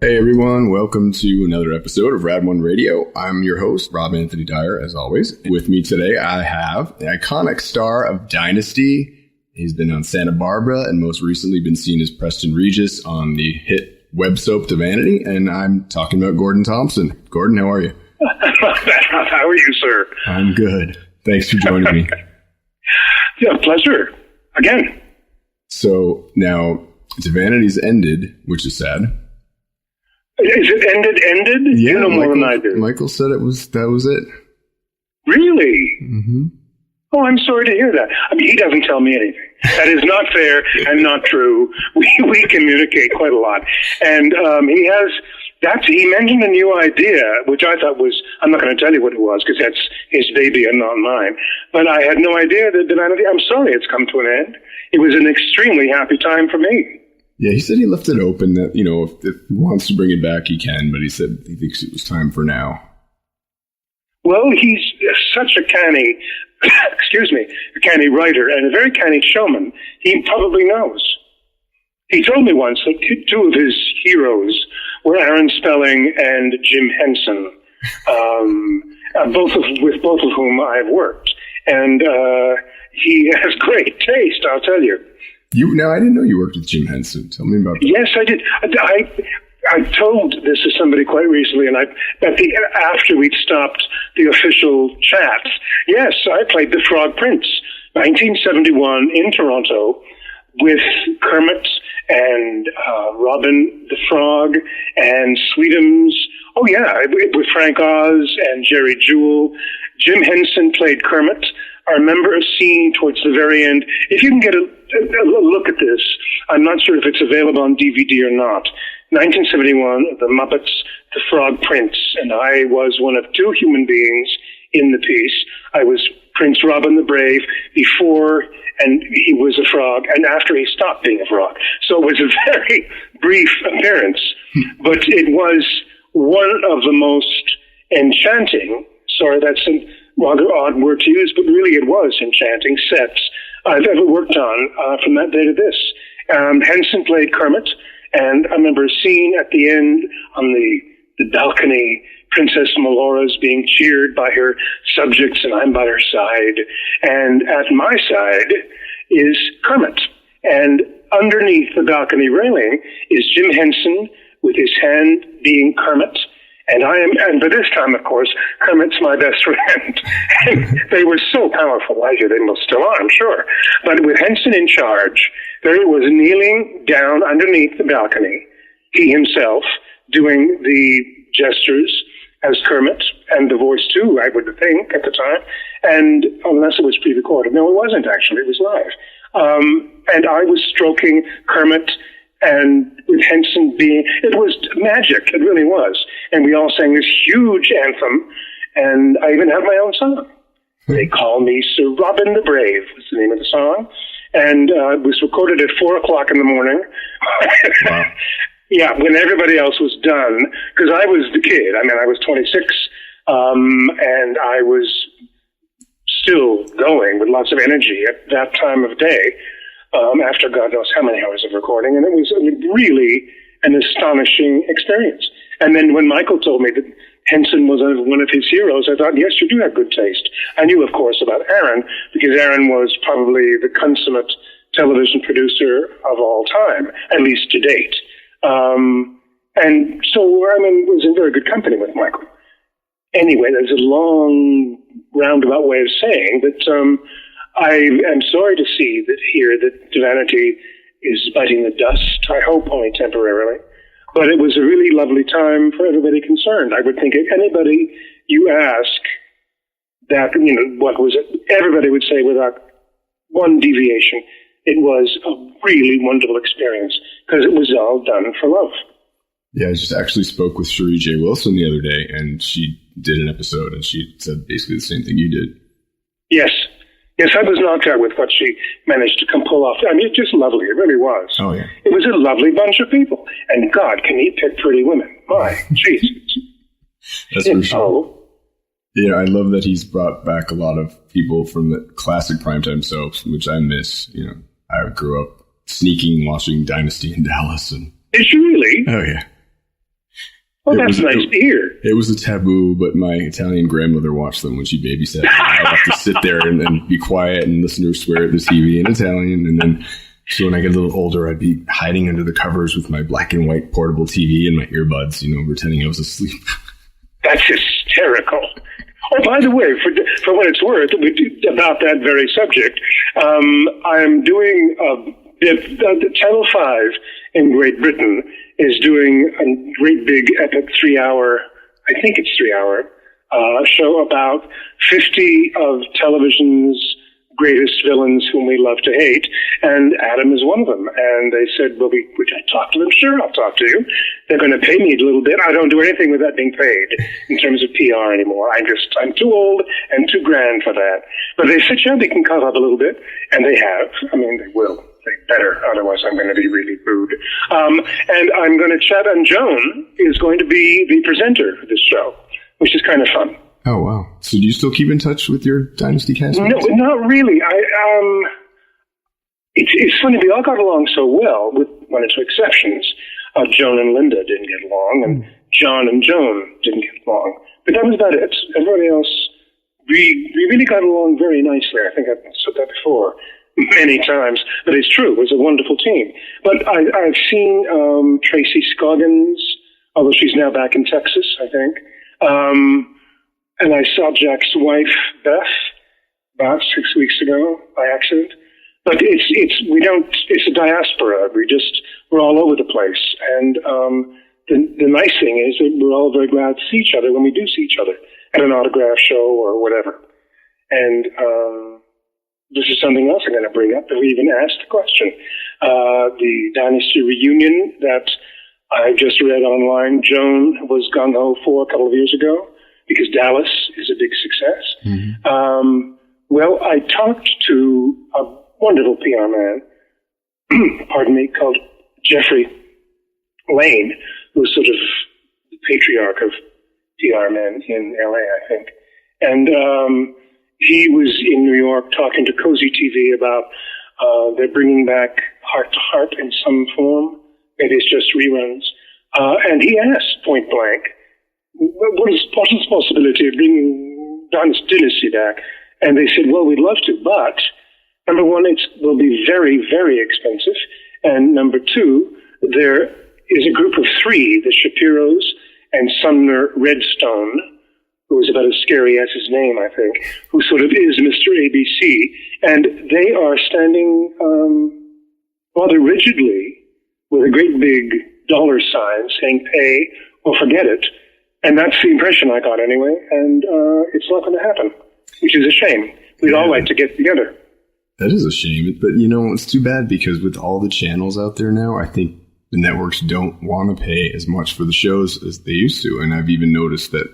Hey everyone, welcome to another episode of Rad One Radio. I'm your host, Rob Anthony Dyer, as always. With me today, I have the iconic star of Dynasty. He's been on Santa Barbara and most recently been seen as Preston Regis on the hit web soap DEVANITY. And I'm talking about Gordon Thomson. Gordon, how are you? How are you, sir? I'm good. Thanks for joining me. Yeah, pleasure. Again. So now DEVANITY's ended, which is sad. Is it ended? Yeah, you know more than I do. Michael said that was it. Really? Mm-hmm. Oh, I'm sorry to hear that. I mean, he doesn't tell me anything. That is not fair and not true. We communicate quite a lot. And he mentioned a new idea, which I thought was, I'm not going to tell you what it was, because that's his baby and not mine. But I had no idea that DEVANITY, I'm sorry it's come to an end. It was an extremely happy time for me. Yeah, he said he left it open that, you know, if he wants to bring it back, he can, but he said he thinks it was time for now. Well, he's such a canny, a canny writer and a very canny showman. He probably knows. He told me once that two of his heroes were Aaron Spelling and Jim Henson, with both of whom I've worked. And he has great taste, I'll tell you. Now, I didn't know you worked with Jim Henson. Tell me about that. Yes, I did. I told this to somebody quite recently, and after we'd stopped the official chats, yes, I played the Frog Prince, 1971 in Toronto, with Kermit and Robin the Frog and Sweetums. Oh yeah, with Frank Oz and Jerry Jewell. Jim Henson played Kermit. I remember a scene towards the very end. If you can get a look at this, I'm not sure if it's available on DVD or not. 1971, The Muppets, The Frog Prince, and I was one of two human beings in the piece. I was Prince Robin the Brave before, and he was a frog, and after he stopped being a frog. So it was a very brief appearance, but it was one of the most enchanting, sorry, that's a rather odd word to use, but really it was enchanting sets I've ever worked on from that day to this. Henson played Kermit, and I remember a scene at the end on the balcony, Princess Melora's being cheered by her subjects, and I'm by her side. And at my side is Kermit. And underneath the balcony railing is Jim Henson with his hand being Kermit. And and by this time, of course, Kermit's my best friend. And they were so powerful. I hear they most still are, I'm sure. But with Henson in charge, there he was kneeling down underneath the balcony, he himself doing the gestures as Kermit, and the voice too, I would think, at the time. And unless it was pre-recorded. No, it wasn't actually. It was live. And I was stroking Kermit, and with Henson it was magic. It really was. And we all sang this huge anthem, and I even have my own song. They Call Me Sir Robin the Brave was the name of the song. And it was recorded at 4:00 in the morning. Wow. Yeah, when everybody else was done, because I was the kid. I mean, I was 26, and I was still going with lots of energy at that time of day, after God knows how many hours of recording. And it was really an astonishing experience. And then when Michael told me that Henson was one of his heroes, I thought, yes, you do have good taste. I knew, of course, about Aaron, because Aaron was probably the consummate television producer of all time, at least to date. And so I was in very good company with Michael. Anyway, there's a long, roundabout way of saying that I am sorry to see that DEVANITY is biting the dust, I hope only temporarily. But it was a really lovely time for everybody concerned. I would think if anybody you ask that, what was it, everybody would say without one deviation, it was a really wonderful experience because it was all done for love. Yeah, I just actually spoke with Cherie J. Wilson the other day, and she did an episode, and she said basically the same thing you did. Yes. Yes, I was knocked out with what she managed to pull off. I mean, it's just lovely. It really was. Oh, yeah. It was a lovely bunch of people. And God, can he pick pretty women? My, Jesus. That's for sure. Yeah, I love that he's brought back a lot of people from the classic primetime soaps, which I miss. I grew up sneaking watching Dynasty in Dallas. And did you really? Oh, yeah. Oh, that's nice to hear. It was a taboo, but my Italian grandmother watched them when she babysat. I'd have to sit there and be quiet and listen to her swear at the TV in Italian. And then, so when I get a little older, I'd be hiding under the covers with my black and white portable TV and my earbuds, pretending I was asleep. That's hysterical. Oh, by the way, for what it's worth, about that very subject, I'm doing the Channel 5 in Great Britain is doing a great big epic 3-hour, I think it's 3-hour, show about 50 of television's greatest villains whom we love to hate, and Adam is one of them. And they said, well, would I talk to them? Sure, I'll talk to you. They're going to pay me a little bit. I don't do anything without being paid in terms of PR anymore. I'm too old and too grand for that. But they said, yeah, they can cut up a little bit, and they have. I mean, they will. They better, otherwise I'm going to be really rude. And I'm going to chat, and Joan is going to be the presenter of this show, which is kind of fun. Oh, wow. So do you still keep in touch with your Dynasty cast? No, not really. It's funny, we all got along so well, with one or two exceptions. Joan and Linda didn't get along, and John and Joan didn't get along. But that was about it. Everybody else, we really got along very nicely. I think I've said that before many times. But it's true. It was a wonderful team. But I've seen Tracy Scoggins, although she's now back in Texas, I think. And I saw Jack's wife, Beth, about 6 weeks ago by accident. But it's a diaspora. We're all over the place. And the nice thing is that we're all very glad to see each other when we do see each other at an autograph show or whatever. And this is something else I'm going to bring up that we even asked the question. The Dynasty reunion that I just read online, Joan was gung-ho for a couple of years ago, because Dallas is a big success. Mm-hmm. Well, I talked to a wonderful PR man, called Jeffrey Lane, who's sort of the patriarch of PR men in LA, I think. And he was in New York talking to Cozy TV about they're bringing back Heart to Heart in some form. Maybe it's just reruns. And he asked point blank, what is the possibility of bringing Dynasty back? And they said, well, we'd love to, but number one, it will be very, very expensive. And number two, there is a group of three, the Shapiros and Sumner Redstone, who is about as scary as his name, I think, who sort of is Mr. ABC. And they are standing rather rigidly with a great big dollar sign saying pay or forget it. And that's the impression I got anyway, and it's not going to happen, which is a shame. We'd all like to get together. That is a shame, but it's too bad because with all the channels out there now, I think the networks don't want to pay as much for the shows as they used to. And I've even noticed that,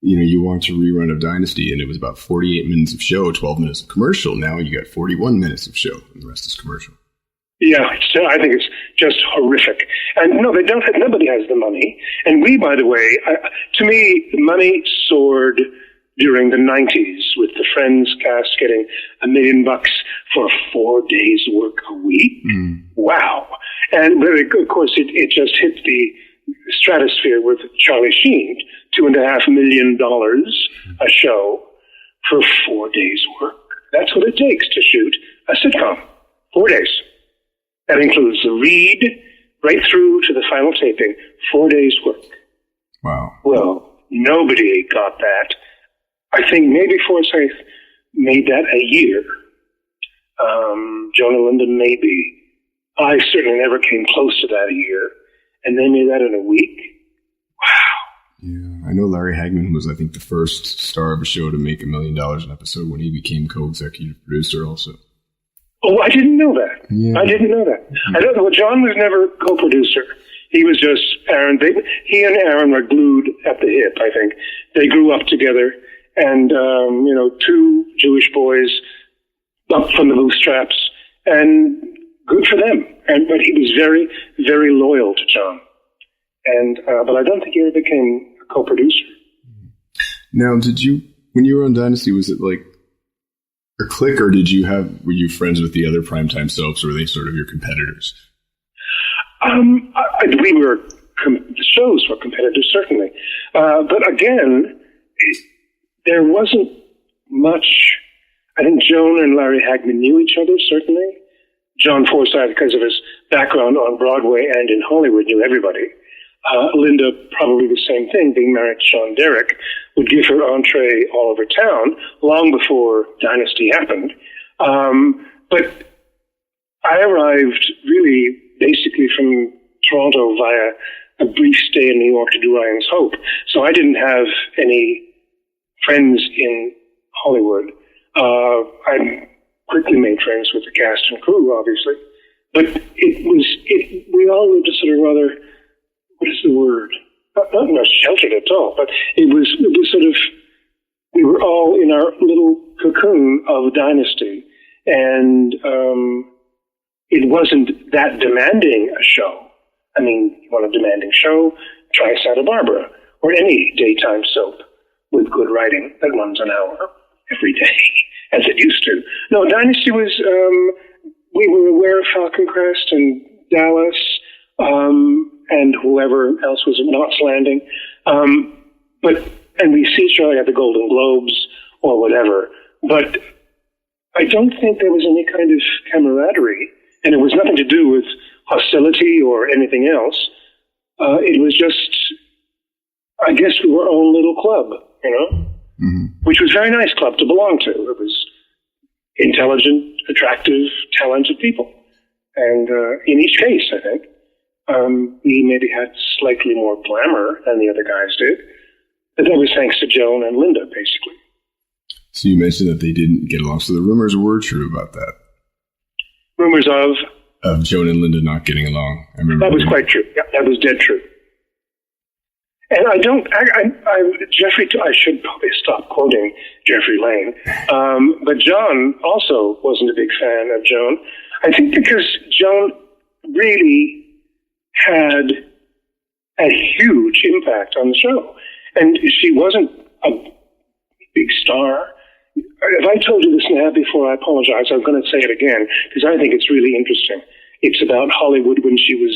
you watch a rerun of Dynasty and it was about 48 minutes of show, 12 minutes of commercial. Now you got 41 minutes of show and the rest is commercial. Yeah, I think it's just horrific. And no, nobody has the money. And we, by the way, to me, money soared during the 90s with the Friends cast getting $1 million for 4 days work a week. Mm. Wow. And of course, it just hit the stratosphere with Charlie Sheen, $2.5 million a show for 4 days work. That's what it takes to shoot a sitcom. 4 days. That includes the read right through to the final taping. 4 days work. Wow. Well, nobody got that. I think maybe Forsyth made that a year. Jonah Linden maybe. I certainly never came close to that a year. And they made that in a week. Wow. Yeah, I know Larry Hagman was, I think, the first star of a show to make $1 million an episode when he became co-executive producer also. Oh, I didn't know that. Yeah. I didn't know that. I don't know. John was never co-producer. He was just Aaron. He and Aaron were glued at the hip, I think. They grew up together. And, two Jewish boys up from the bootstraps. And good for them. But he was very, very loyal to John. And but I don't think he ever became a co-producer. Now, when you were on Dynasty, was it like a clique, or were you friends with the other primetime soaps, or were they sort of your competitors? We were the shows were competitive, certainly. But again, there wasn't much. I think Joan and Larry Hagman knew each other, certainly. John Forsythe, because of his background on Broadway and in Hollywood, knew everybody. Linda, probably the same thing, being married to Sean Derrick, would give her entree all over town long before Dynasty happened. But I arrived really basically from Toronto via a brief stay in New York to do Ryan's Hope. So I didn't have any friends in Hollywood. I quickly made friends with the cast and crew, obviously. But we all lived a sort of rather, what is the word? Not sheltered at all, but it was sort of, we were all in our little cocoon of Dynasty. And it wasn't that demanding a show. I mean, you want a demanding show, try Santa Barbara, or any daytime soap with good writing that runs an hour every day, as it used to. No, Dynasty was, we were aware of Falcon Crest and Dallas, and whoever else was at Knots Landing. And we see each other at the Golden Globes or whatever. But I don't think there was any kind of camaraderie, and it was nothing to do with hostility or anything else. It was just, I guess we were our own little club, you know, which was a very nice club to belong to. It was intelligent, attractive, talented people. And in each case, I think, we maybe had slightly more glamour than the other guys did. But that was thanks to Joan and Linda, basically. So you mentioned that they didn't get along. So the rumors were true about that. Rumors of Joan and Linda not getting along. I remember that was quite true. Yeah, that was dead true. And Jeffrey, I should probably stop quoting Jeffrey Lane. But John also wasn't a big fan of Joan. I think because Joan really had a huge impact on the show. And she wasn't a big star. If I told you this now before, I apologize. I'm going to say it again because I think it's really interesting. It's about Hollywood when she was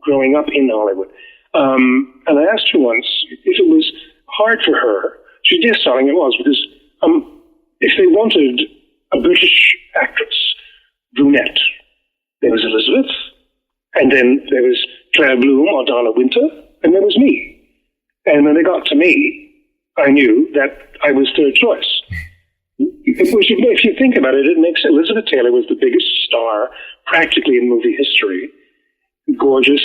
growing up in Hollywood. And I asked her once if it was hard for her. She did, darling, it was, because if they wanted a British actress, brunette, there was Elizabeth, and then there was Claire Bloom or Donna Winter, and there was me. And when they got to me, I knew that I was third choice. If you think about it, it makes Elizabeth Taylor was the biggest star practically in movie history. Gorgeous,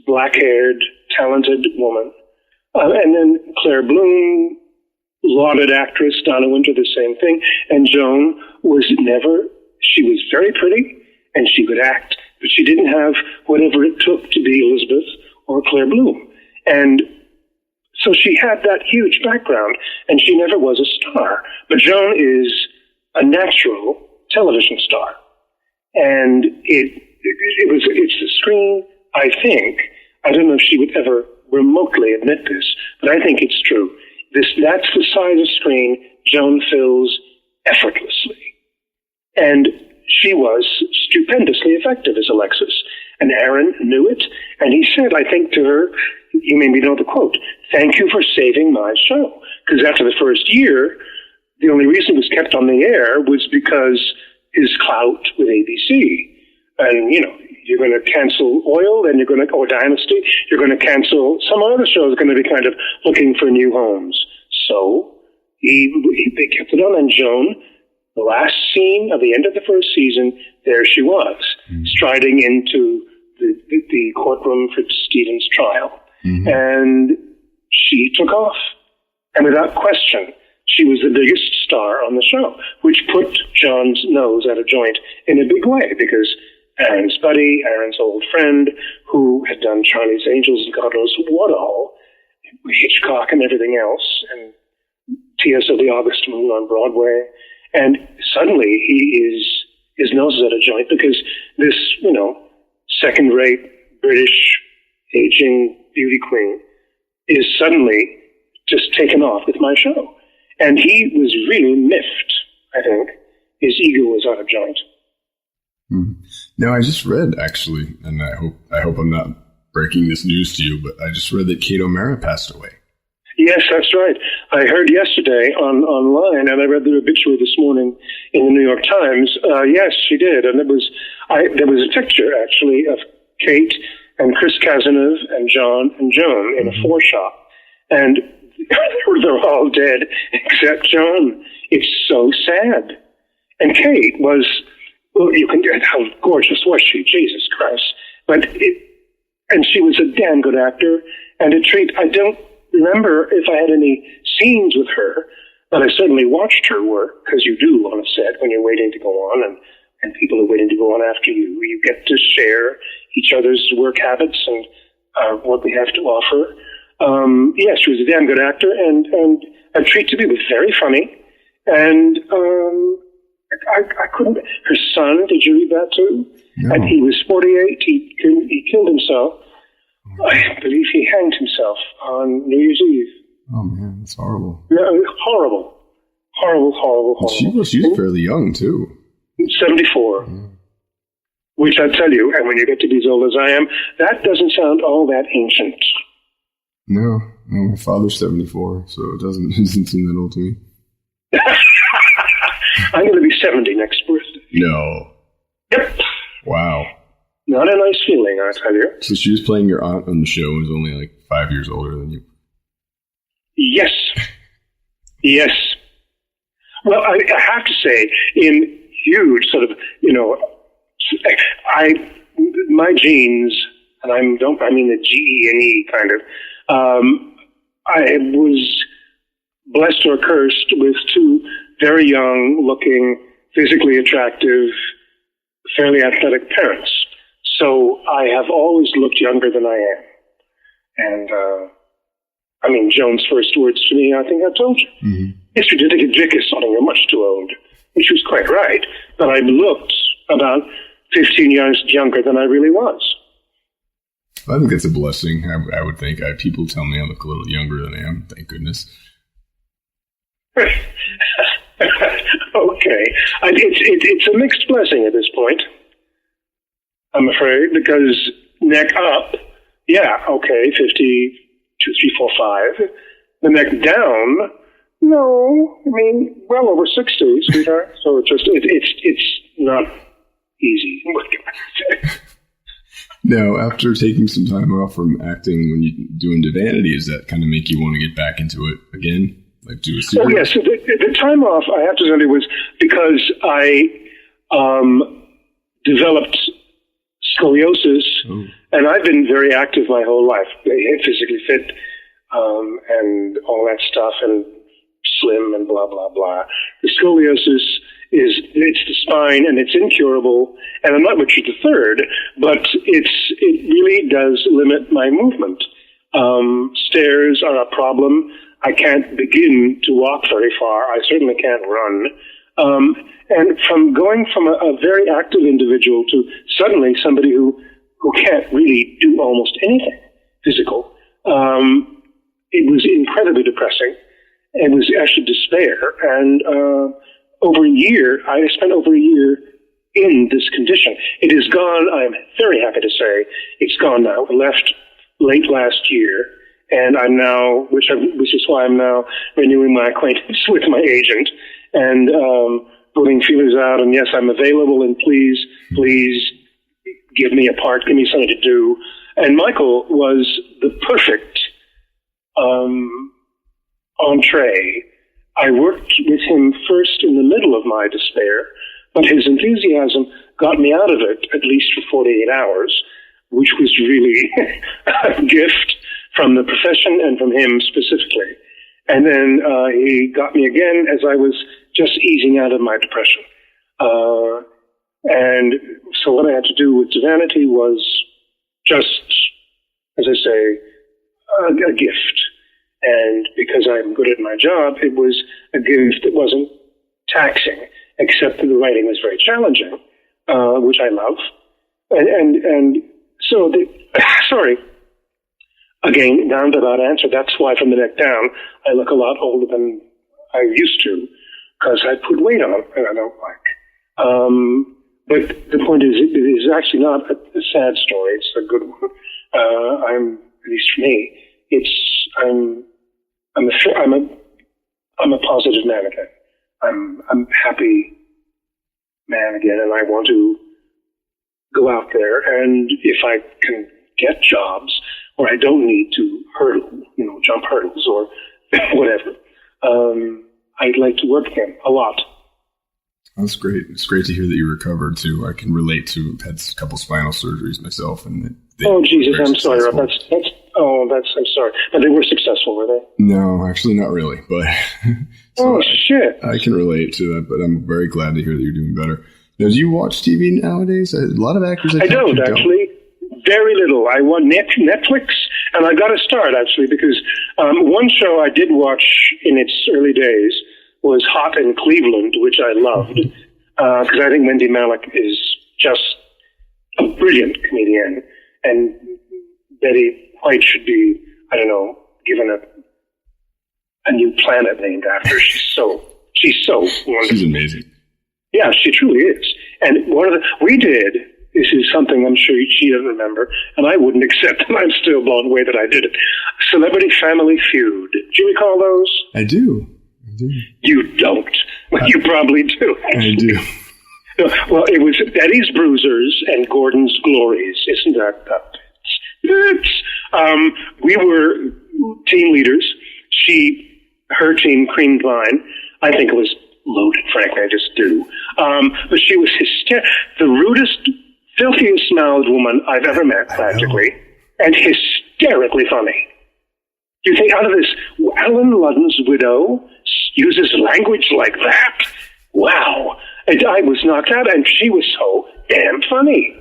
black-haired, talented woman. And then Claire Bloom, lauded actress, Donna Winter, the same thing. And Joan she was very pretty and she could act, but she didn't have whatever it took to be Elizabeth or Claire Bloom. And so she had that huge background, and she never was a star. But Joan is a natural television star. And it's the screen, I think. I don't know if she would ever remotely admit this, but I think it's true. That's the size of screen Joan fills effortlessly. And she was stupendously effective as Alexis. And Aaron knew it, and he said, I think to her, you maybe know the quote, "Thank you for saving my show." Because after the first year, the only reason it was kept on the air was because his clout with ABC. And, you know, you're going to cancel Oil, and or Dynasty, you're going to cancel some other show is going to be kind of looking for new homes. So they kept it on, and Joan, the last scene of the end of the first season, there she was, striding into the courtroom for Stephen's trial. Mm-hmm. And she took off. And without question, she was the biggest star on the show, which put John's nose at a joint in a big way, because Aaron's buddy, Aaron's old friend, who had done Charlie's Angels and God knows what all, Hitchcock and everything else, and T.S. of the August Moon on Broadway, and suddenly his nose is at a joint because this, you know, second-rate British aging beauty queen is suddenly just taken off with my show. And he was really miffed, I think. His ego was out of joint. Mm-hmm. Now, I just read, actually, and I hope I'm not breaking this news to you, but I just read that Kate O'Mara passed away. Yes, that's right. I heard yesterday online, and I read the obituary this morning in the New York Times. Yes, she did, and there was a picture actually of Kate and Chris Cazeneuve and John and Joan in a foreshot, and they're all dead except John. It's so sad. And Kate was, well, you can get how gorgeous was she? Jesus Christ! And she was a damn good actor and a treat. I don't remember if I had any scenes with her, but I certainly watched her work, because you do on a set when you're waiting to go on, and people are waiting to go on after you. You get to share each other's work habits and what we have to offer. Yes, she was a damn good actor and a treat to be with. Very funny. And I couldn't. Her son, did you read that too? No. And he was 48. He killed himself. I believe he hanged himself on New Year's Eve. Oh man, that's horrible. Yeah, horrible. She was fairly young too. 74. Yeah. Which I tell you, and when you get to be as old as I am, that doesn't sound all that ancient. No, my father's 74, so it doesn't seem that old to me. I'm going to be 70 next birthday. No. Yep. Wow. Not a nice feeling, I tell you. So she was playing your aunt on the show and was only like 5 years older than you. Yes. Yes. Well, I have to say, in huge sort of, my genes, and I mean the G-E-N-E kind of, I was blessed or cursed with two very young looking, physically attractive, fairly athletic parents. So I have always looked younger than I am. And, Joan's first words to me, I think I told you. Mm-hmm. Mr. Dick is something, you're much too old. And she was quite right. But I looked about 15 years younger than I really was. I think it's a blessing. I would think. People tell me I look a little younger than I am. Thank goodness. Okay. It's a mixed blessing at this point, I'm afraid, because neck up, 50, 2, 3, 4, 5. The neck down, no, well over 60, sweetheart. So it's not easy. What can I say? Now, after taking some time off from acting when you're doing DEVANITY, does that kind of make you want to get back into it again? Like do a series? Oh, yes. The time off, I have to tell you, was because I developed scoliosis, and I've been very active my whole life, physically fit, and all that stuff, and slim, and blah, blah, blah. The scoliosis it's the spine, and it's incurable, and I'm not Richard III, but it really does limit my movement. Stairs are a problem. I can't begin to walk very far. I certainly can't run. And from going from a very active individual to suddenly somebody who can't really do almost anything physical, it was incredibly depressing. It was actually despair. And I spent over a year in this condition. It is gone. I am very happy to say it's gone now. I left late last year, and I'm now, which is why I'm now renewing my acquaintance with my agent and putting feelers out. And yes, I'm available, and please give me a part, give me something to do. And Michael was the perfect entree. I worked with him first in the middle of my despair, but his enthusiasm got me out of it at least for 48 hours, which was really a gift from the profession and from him specifically. And then he got me again as I was just easing out of my depression. And so what I had to do with DEVANITY was just, as I say, a gift. And because I'm good at my job, it was a gift that wasn't taxing, except that the writing was very challenging, which I love. And so, sorry, again, roundabout answer, that's why from the neck down, I look a lot older than I used to, because I put weight on, and I don't like. But the point is, it is actually not a sad story. It's a good one. At least for me, I'm a positive man again. I'm a happy man again, and I want to go out there, and if I can get jobs where I don't need to jump hurdles or whatever, I'd like to work again a lot. That's great. It's great to hear that you recovered too. I can relate to, had a couple spinal surgeries myself, and oh Jesus, I'm sorry, Rob. I'm sorry, but they were successful, were they? No, actually, not really. But shit! I can relate to that, but I'm very glad to hear that you're doing better. Now, do you watch TV nowadays? A lot of actors. I don't actually. Very little. I want Netflix, and I got to start actually because one show I did watch in its early days was Hot in Cleveland, which I loved because I think Wendy Malick is just a brilliant comedian, and Betty White should be, I don't know, given a new planet named after her. She's so wonderful. She's amazing. Yeah, she truly is. And this is something I'm sure she doesn't remember, and I wouldn't accept, and I'm still blown away that I did it. Celebrity Family Feud. Do you recall those? I do. You don't. Well, you probably do. I do. Well, it was Eddie's Bruisers and Gordon's Glories. Isn't that we were team leaders. Her team creamed mine. I think it was loaded, frankly, I just do. But she was the rudest, filthiest-mouthed woman I've ever met, practically, and hysterically funny. You think out of this, Alan Ludden's widow uses language like that? Wow. And I was knocked out, and she was so damn funny.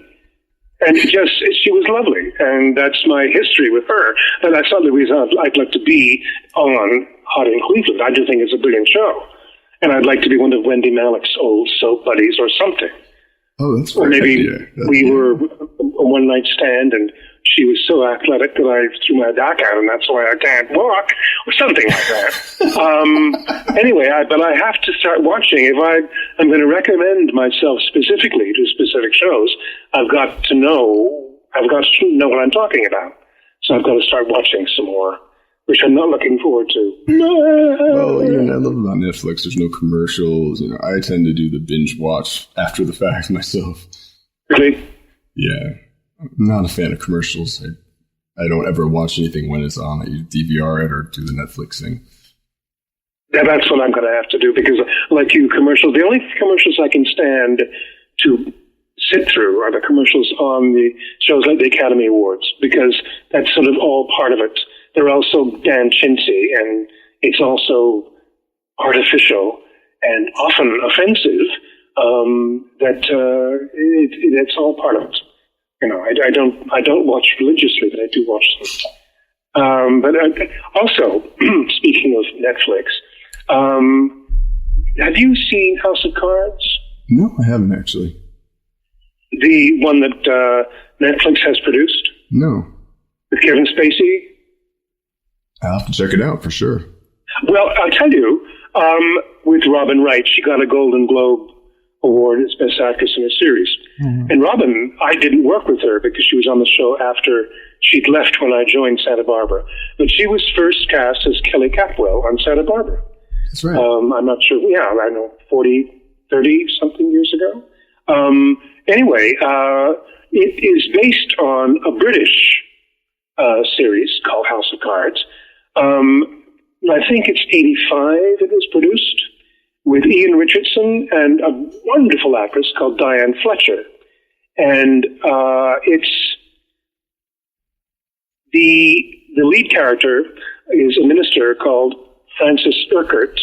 And she was lovely, and that's my history with her. And that's not the reason I'd like to be on Hot in Cleveland. I do think it's a brilliant show. And I'd like to be one of Wendy Malick's old soap buddies or something. Oh, that's or maybe we were a one-night stand, and she was so athletic that I threw my back out, and that's why I can't walk, or something like that. Anyway, but I have to start watching. If I'm going to recommend myself specifically to specific shows, I've got to know what I'm talking about. So I've got to start watching some more, which I'm not looking forward to. Well, I love about Netflix, there's no commercials. I tend to do the binge watch after the fact myself. Really? Yeah. I'm not a fan of commercials. I don't ever watch anything when it's on. I DVR it or do the Netflix thing. Yeah, that's what I'm going to have to do because, like you, the only commercials I can stand to sit through are the commercials on the shows like the Academy Awards because that's sort of all part of it. They're also Dan chintzy, and it's also artificial and often offensive. It's all part of it. I don't watch religiously, but I do watch them. But also, speaking of Netflix, have you seen House of Cards? No, I haven't actually. The one that Netflix has produced? No. With Kevin Spacey? I'll have to check it out for sure. Well, I'll tell you, with Robin Wright, she got a Golden Globe Award as Best Actress in a Series. Mm-hmm. And Robin, I didn't work with her because she was on the show after she'd left when I joined Santa Barbara. But she was first cast as Kelly Capwell on Santa Barbara. That's right. I'm not sure. Yeah, I know, 30-something years ago. Anyway, it is based on a British series called House of Cards. I think it's 85 it was produced, with Ian Richardson and a wonderful actress called Diane Fletcher. And it's the lead character is a minister called Francis Urquhart,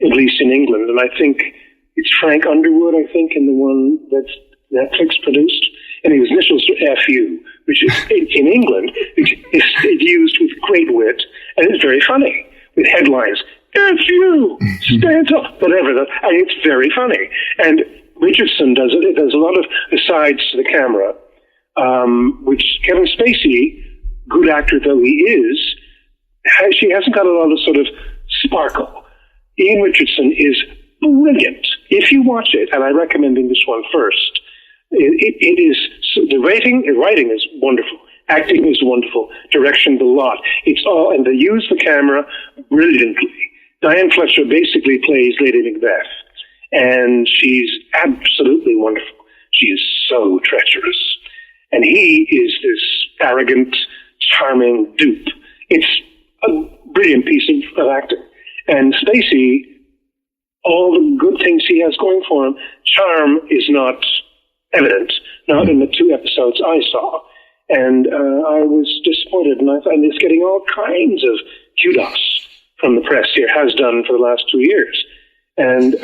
at least in England. And I think it's Frank Underwood, in the one that's Netflix produced. And his initials are FU, which is in England, it's used with great wit, and it's very funny, with headlines, FU, stands up, whatever. And it's very funny. And Richardson does it. It does a lot of asides to the camera, which Kevin Spacey, good actor though he is, she hasn't got a lot of sort of sparkle. Ian Richardson is brilliant. If you watch it, and I recommend this one first, it is, the writing is wonderful. Acting is wonderful. Direction, the lot. It's all, and they use the camera brilliantly. Diane Fletcher basically plays Lady Macbeth, and she's absolutely wonderful. She is so treacherous. And he is this arrogant, charming dupe. It's a brilliant piece of acting. And Spacey, all the good things he has going for him, charm is not evident, not in the 2 episodes I saw. And I was disappointed, and it's getting all kinds of kudos from the press here, has done for the last 2 years. And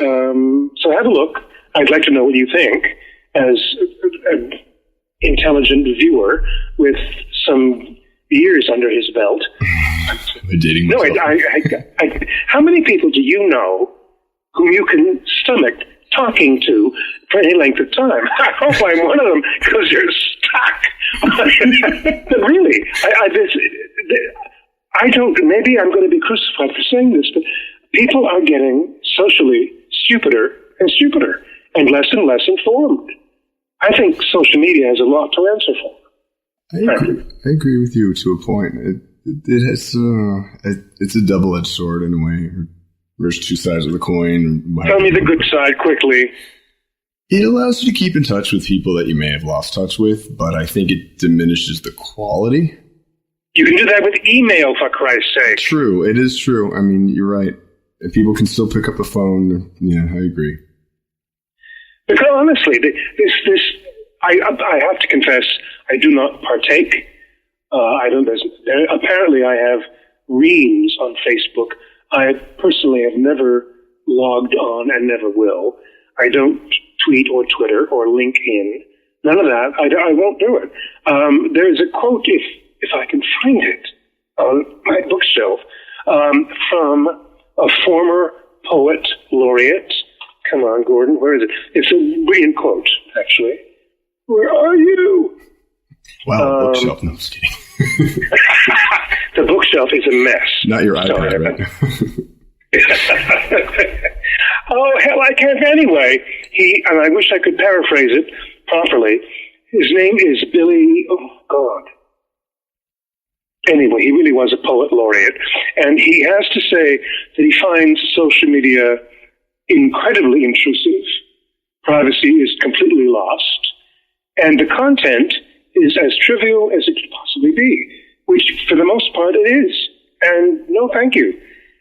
so have a look. I'd like to know what you think as an intelligent viewer with some years under his belt. Dating myself. How many people do you know whom you can stomach talking to for any length of time? I hope I'm one of them, because you're stuck. But really, I don't, maybe I'm going to be crucified for saying this, but people are getting socially stupider and stupider and less informed. I think social media has a lot to answer for. I agree with you to a point. It has, it's a double-edged sword in a way. There's 2 sides of the coin. Tell me the good side quickly. It allows you to keep in touch with people that you may have lost touch with, but I think it diminishes the quality. You can do that with email, for Christ's sake. True. It is true. I mean, you're right. If people can still pick up the phone, yeah, I agree. Because honestly, I have to confess, I do not partake. Apparently I have reams on Facebook. I personally have never logged on and never will. I don't tweet or Twitter or LinkedIn. None of that. I won't do it. There is a quote, if I can find it, on my bookshelf, from a former poet laureate. Come on, Gordon, where is it? It's a brilliant quote, actually. Where are you? Wow, bookshelf. No, I'm just kidding. The bookshelf is a mess. Not your iPad, right? Oh, hell, I can't anyway. And I wish I could paraphrase it properly. His name is Billy, oh, God. Anyway, he really was a poet laureate. And he has to say that he finds social media incredibly intrusive. Privacy is completely lost. And the content is as trivial as it could possibly be, which for the most part it is. And no thank you.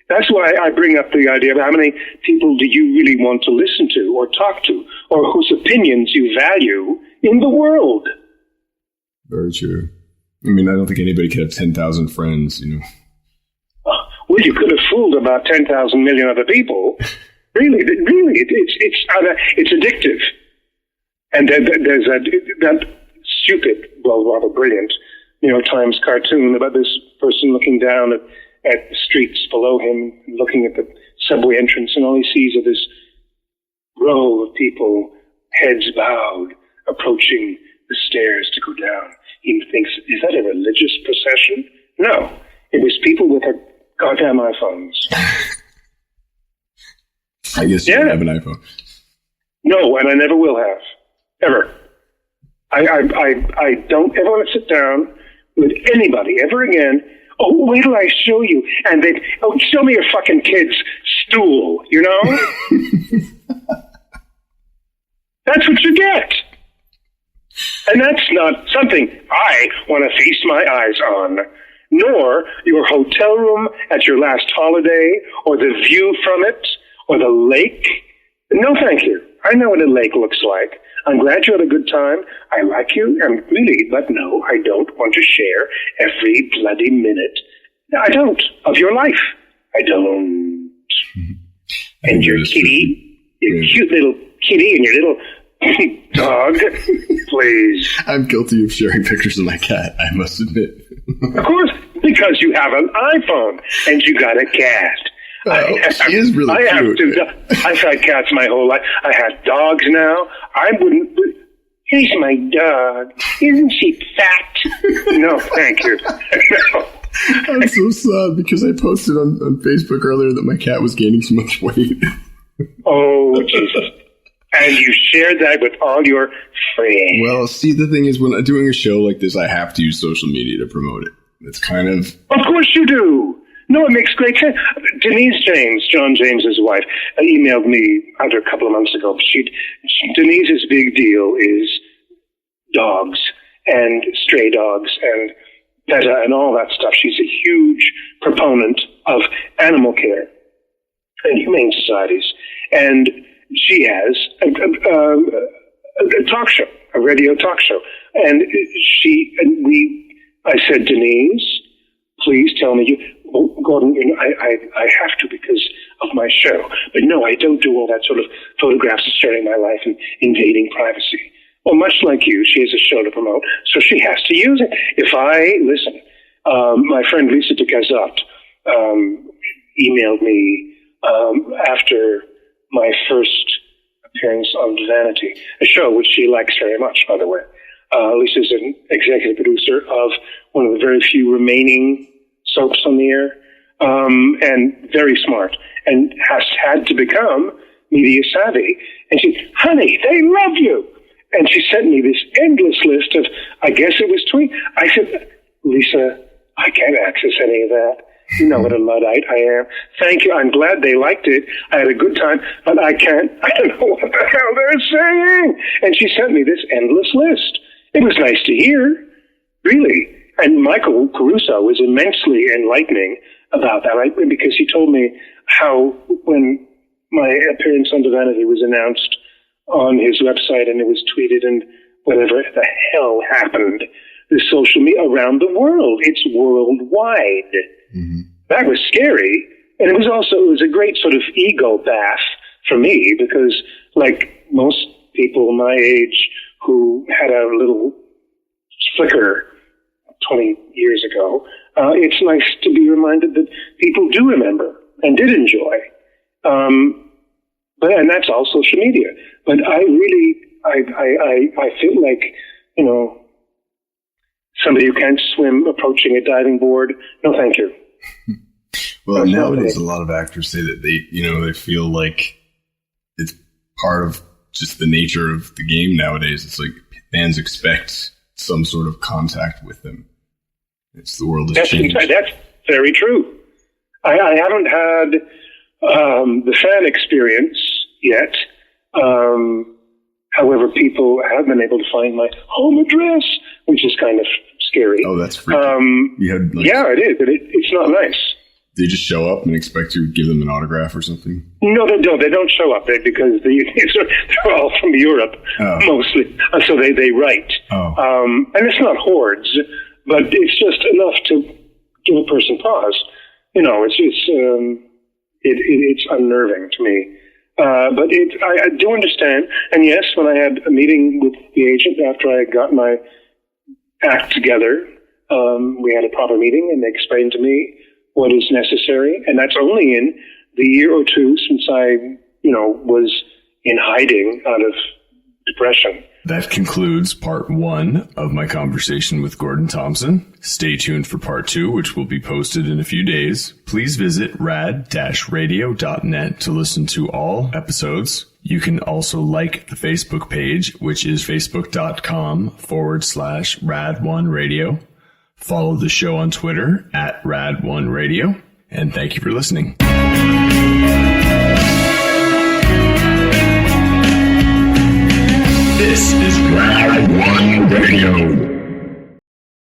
That's why I bring up the idea of how many people do you really want to listen to or talk to, or whose opinions you value in the world. Very true. I mean, I don't think anybody could have 10,000 friends, you know. Well, you could have fooled about 10,000 million other people. Really, it's addictive. And there's that stupid, well, rather brilliant, New York Times cartoon about this person looking down at the streets below him, looking at the subway entrance, and all he sees are this row of people, heads bowed, approaching the stairs to go down. He thinks, is that a religious procession? No, it was people with their goddamn iPhones. I guess you don't have an iPhone. No, and I never will have. Ever. I don't ever want to sit down with anybody ever again. Oh, wait till I show you. And show me your fucking kid's stool, you know? That's what you get. And that's not something I want to feast my eyes on. Nor your hotel room at your last holiday, or the view from it, or the lake. No, thank you. I know what a lake looks like. I'm glad you had a good time. I like you, and really, but no, I don't want to share every bloody minute. I don't, of your life. I don't. And your kitty, your cute little kitty and your little dog, please. I'm guilty of sharing pictures of my cat, I must admit. Of course, because you have an iPhone and you got a cat. She is really cute. I've had cats my whole life. I have dogs now. I wouldn't. Here's my dog. Isn't she fat? No, thank you. No. I'm so sad because I posted on Facebook earlier that my cat was gaining so much weight. Oh, Jesus. And you shared that with all your friends. Well, see, the thing is, when I'm doing a show like this, I have to use social media to promote it. It's kind of... Of course you do. No, it makes great sense. Denise James, John James's wife, emailed me a couple of months ago. Denise's big deal is dogs and stray dogs and PETA and all that stuff. She's a huge proponent of animal care and humane societies. And she has a talk show, a radio talk show. And I said, Denise, please tell me Gordon, I have to because of my show. But no, I don't do all that sort of photographs of sharing my life and invading privacy. Well, much like you, she has a show to promote, so she has to use it. Listen, my friend Lisa de Gazot emailed me after my first appearance on DEVANITY, a show which she likes very much, by the way. Lisa's an executive producer of one of the very few remaining soaps on the air, and very smart, and has had to become media savvy. And she said, honey, they love you. And she sent me this endless list of, I guess it was tweet. I said, Lisa, I can't access any of that. You know what a Luddite I am. Thank you. I'm glad they liked it. I had a good time, but I don't know what the hell they're saying. And she sent me this endless list. It was nice to hear, really. And Michael Caruso was immensely enlightening about that, right? Because he told me how when my appearance on DEVANITY was announced on his website and it was tweeted and whatever the hell happened, the social media around the world. It's worldwide. Mm-hmm. That was scary. And it was a great sort of ego bath for me because like most people my age who had a little flicker 20 years ago, it's nice to be reminded that people do remember and did enjoy. And that's all social media. But I really, I feel like, somebody who can't swim approaching a diving board. No, thank you. Well, nowadays, a lot of actors say that they feel like it's part of just the nature of the game nowadays. It's like fans expect some sort of contact with them. It's the world has changed. That's very true. I haven't had the fan experience yet. However, people have been able to find my home address, which is kind of scary. Oh, that's freaky. Yeah, it is, but it's not nice. They just show up and expect you to give them an autograph or something? No, they don't. They don't show up because they're all from Europe, mostly. So they write. Oh. And it's not hordes, but it's just enough to give a person pause. It's unnerving to me. But I do understand. And yes, when I had a meeting with the agent after I got my act together, we had a proper meeting and they explained to me what is necessary. And that's only in the year or two since I, was in hiding out of depression. That concludes part 1 of my conversation with Gordon Thomson. Stay tuned for part 2, which will be posted in a few days. Please visit rad-radio.net to listen to all episodes. You can also like the Facebook page, which is facebook.com/Rad1Radio. Follow the show on Twitter @Rad1Radio. And thank you for listening. This is Rad 1 Radio.